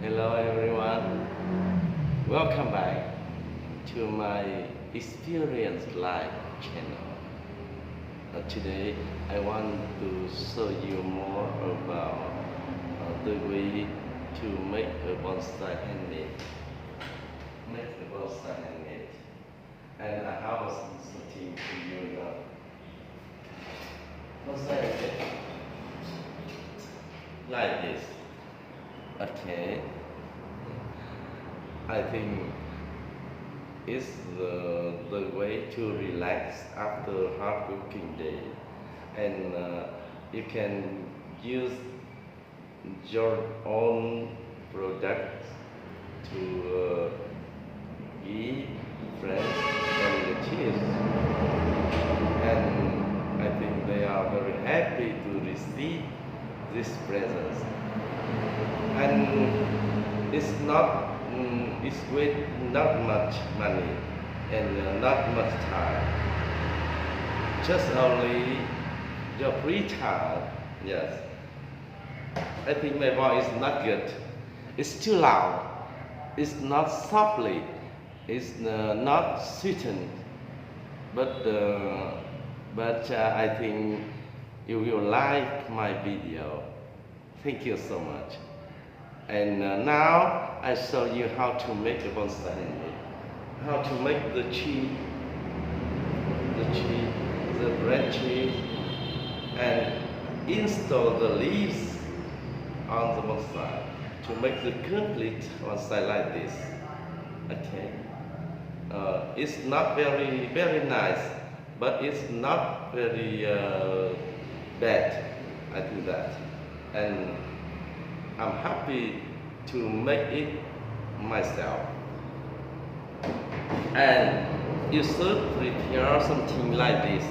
Hello everyone, welcome back to my Experience Live channel. Today I want to show you more about the way to make a bonsai handmade. Make the bonsai handmade. And I have something to you now. Bonsai handmade. Like this. Okay. I think it's the way to relax after hard working day, and you can use your own products to give friends and relatives, and I think they are very happy to receive these presents. And it's with not much money and not much time, just only your free time. Yes, I think my voice is not good. It's too loud. It's not softly. It's not sweetened. But I think you will like my video. Thank you so much. And now I show you how to make a bonsai handmade. How to make the tree, the branches, and install the leaves on the bonsai to make the complete bonsai like this. Okay. It's not very nice, but it's not very bad. I do that, and I'm happy to make it myself. And you should prepare something like this.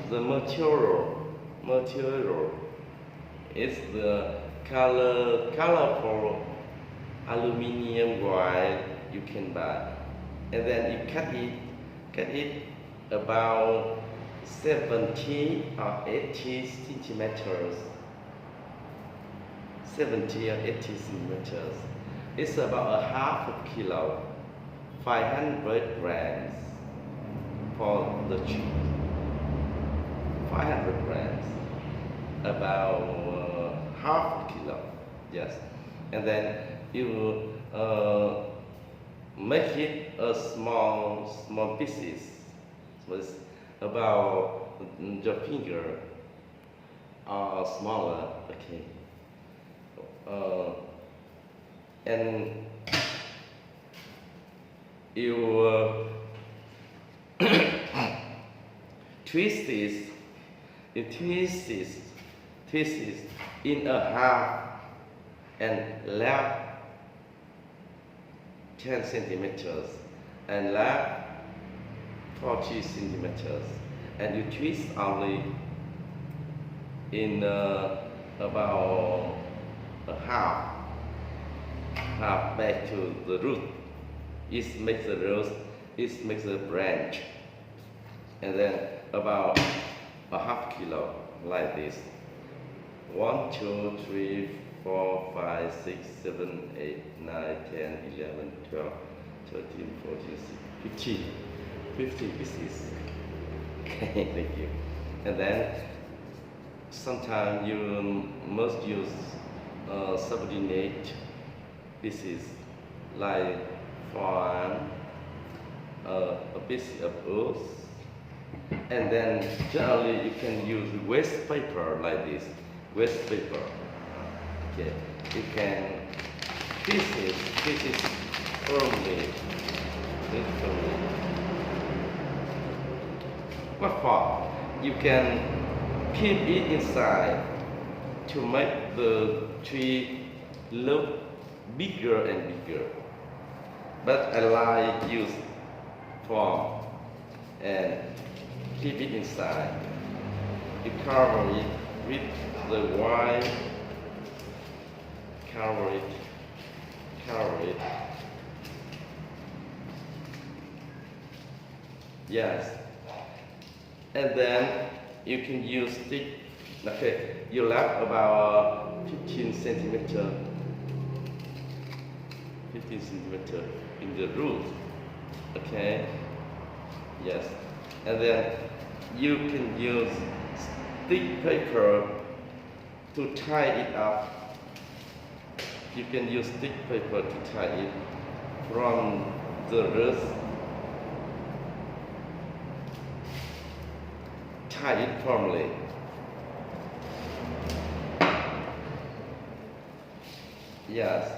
The material is the colorful aluminum wire you can buy, and then you cut it about 70 or 80 centimeters. 70 or 80 centimeters. It's about a half a kilo, 500 grams for the tree. 500 grams, about half a kilo, yes. And then you make it a small pieces, so it's about your finger or smaller, okay. And you twist this, in a half and left 10 centimeters and left 40 centimeters, and you twist only in about a half back to the root. It makes the root, it makes a branch, and then about a half kilo like this. 1, 2, 3, 4, 5, 6, 7, 8, 9, 10, 11, 12, 13, 14, 15. 50 pieces. Okay, thank you. And then sometimes you must use subordinate pieces like farm, a piece of wood, and then generally you can use waste paper like this. Waste paper. Okay, you can pieces firmly. What for? You can keep it inside to make the tree look bigger and bigger. But I like use form and keep it inside. You cover it with the wine, cover it. Yes. And then you can use stick Okay, you left about 15 centimeter, 15 centimeter in the root. Okay, yes, and then you can use stick paper to tie it up. You can use stick paper to tie it from the root. Tie it firmly. Yes.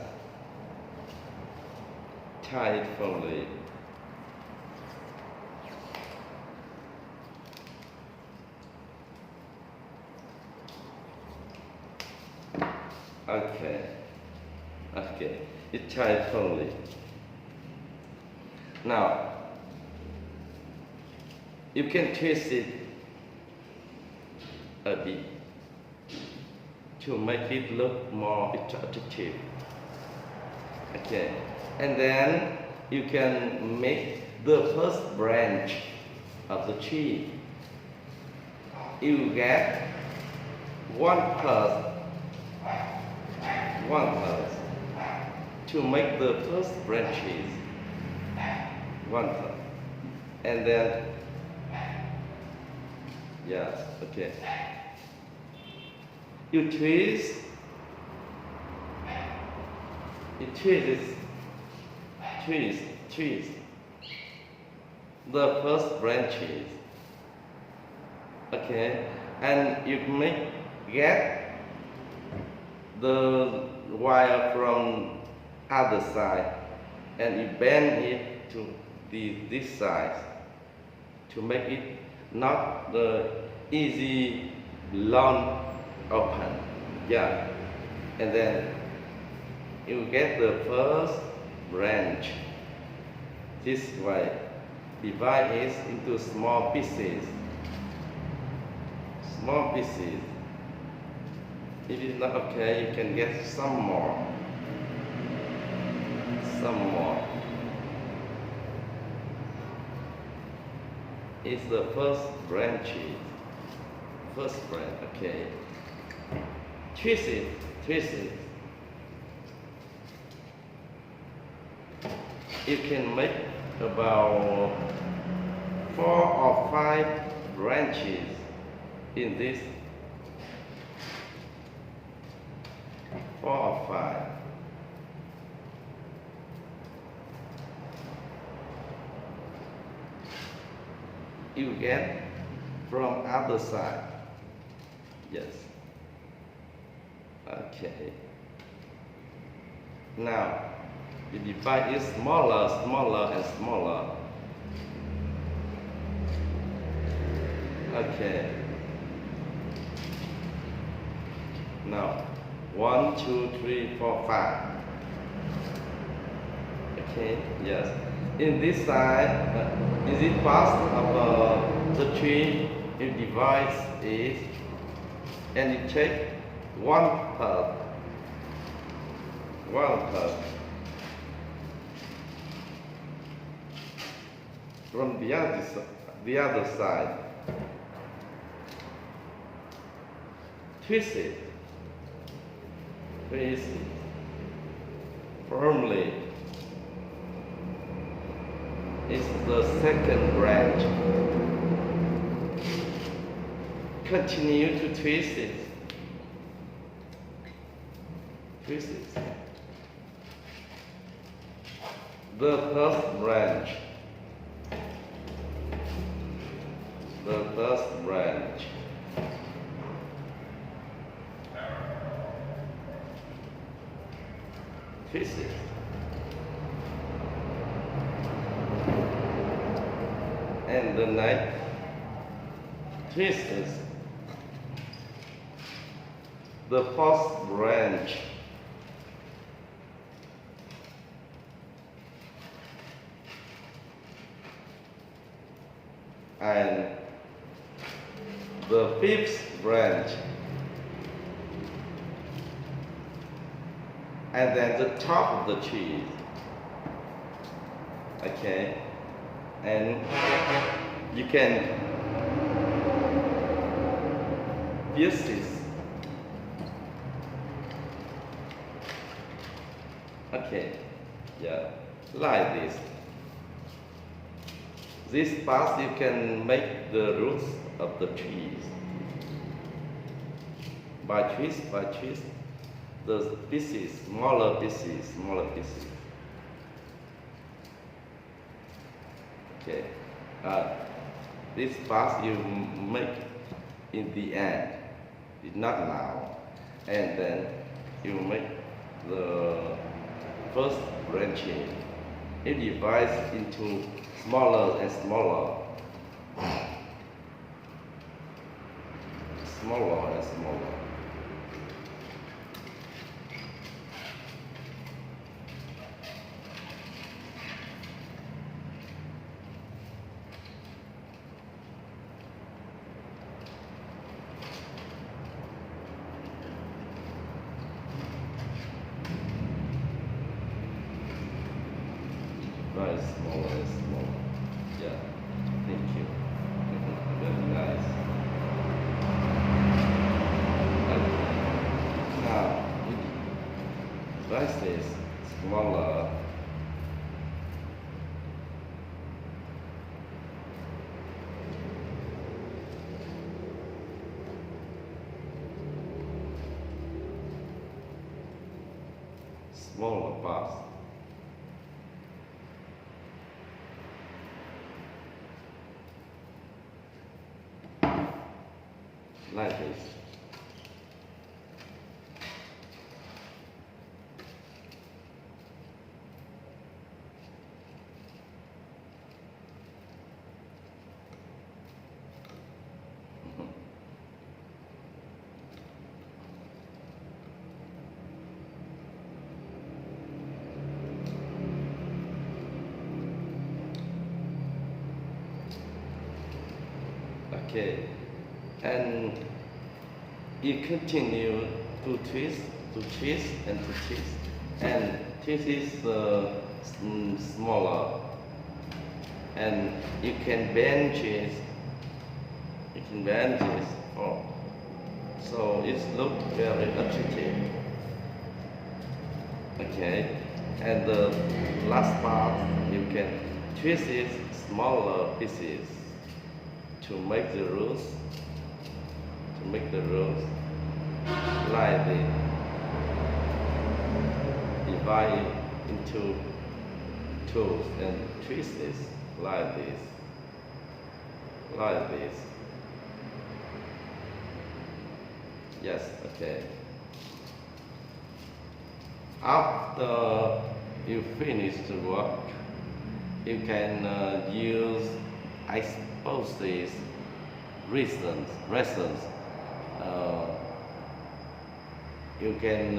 Tie it firmly. Okay. Okay. You tie it firmly. Now, you can twist it a bit to make it look more attractive. Okay, and then you can make the first branch of the tree. You get one part to make the first branches. One part, and then yes, okay. You twist the first branches. Okay, and you get the wire from other side, and you bend it to this side to make it not the easy long open. Yeah, and then you get the first branch this way. Divide it into small pieces. Small pieces. If it's not okay, you can get some more. Some more. It's the first branch. First branch, okay. Twist it, twist it. You can make about 4 or 5 branches in this. 4 or 5. You get from other side. Yes. Okay. Now you divide it smaller, smaller, and smaller. Okay. Now 1, 2, 3, 4, 5. Okay. Yes. In this side, is it part of the tree? You divide it, and you take one part. From the other side. Twist it. Twist it firmly. It's the second branch. Continue to twist it. Twist it. The first branch. The first branch. Twist it. And the next twist it. The first branch. And the fifth branch, and then the top of the tree. Okay, and you can pieces. Okay, yeah, like this. This part you can make the roots of the trees. By twist, the pieces, smaller pieces. Okay, this part you make in the end, not now, and then you make the first branching. It divides into smaller and smaller, smaller and smaller. Very small and small. Yeah, thank you. Very nice. Okay. Now, slice this smaller. Smaller parts. Like this. Okay, and you continue to twist, and this is smaller, and you can bend it. Oh, so it looks very attractive. Okay, and the last part you can twist it smaller pieces to make the roots. Like this, divide into two and twist it like this. Yes, okay. After you finish the work, you can use explosive resins. You can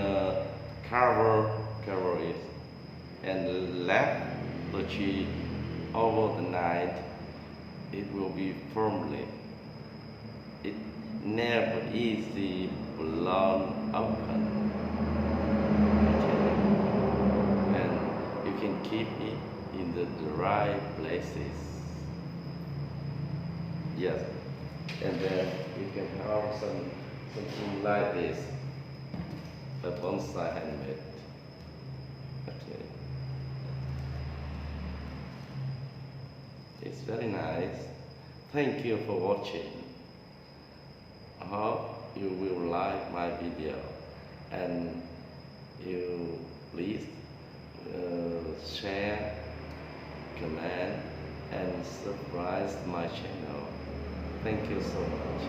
cover it and let the tree over the night. It will be firmly. It never easily blown open. Okay. And you can keep it in the dry places. Yes. And then you can have something like this, a bonsai handmade. Okay. It's very nice. Thank you for watching. I hope you will like my video, and you please share, comment, and subscribe my channel. Thank you so much.